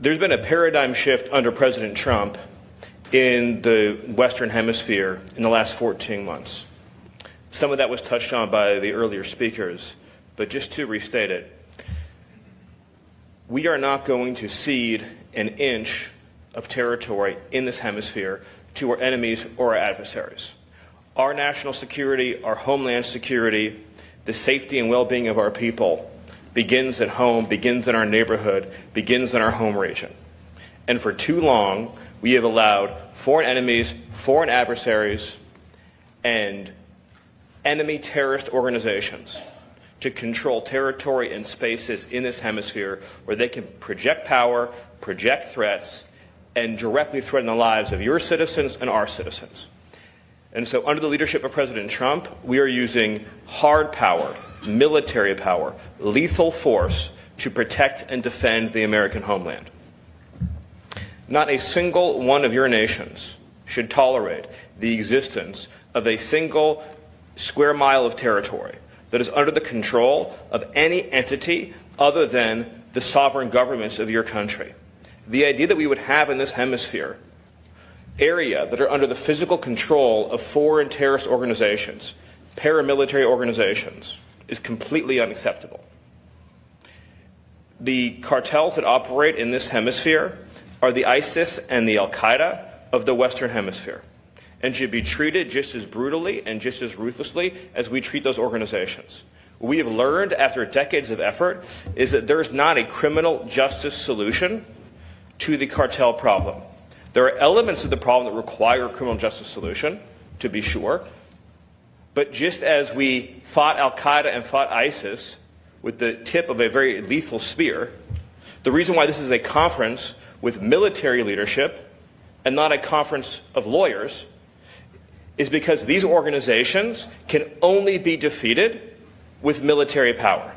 There's been a paradigm shift under President Trump in the Western Hemisphere in the last 14 months. Some of that was touched on by the earlier speakers, but just to restate it, we are not going to cede an inch of territory in this hemisphere to our enemies or our adversaries. Our national security, our homeland security, the safety and well-being of our people begins at home, begins in our neighborhood, begins in our home region. And for too long, we have allowed foreign enemies, foreign adversaries, and enemy terrorist organizations to control territory and spaces in this hemisphere where they can project power, project threats, and directly threaten the lives of your citizens and our citizens. And so under the leadership of President Trump, we are using hard power, military power, lethal force to protect and defend the American homeland. Not a single one of your nations should tolerate the existence of a single square mile of territory that is under the control of any entity other than the sovereign governments of your country. The idea that we would have in this hemisphere area that are under the physical control of foreign terrorist organizations, paramilitary organizations, is completely unacceptable. The cartels that operate in this hemisphere are the ISIS and the Al Qaeda of the Western Hemisphere, and should be treated just as brutally and just as ruthlessly as we treat those organizations. What we have learned after decades of effort is that there is not a criminal justice solution to the cartel problem. There are elements of the problem that require a criminal justice solution, to be sure. But just as we fought Al Qaeda and fought ISIS with the tip of a very lethal spear, the reason why this is a conference with military leadership and not a conference of lawyers is because these organizations can only be defeated with military power.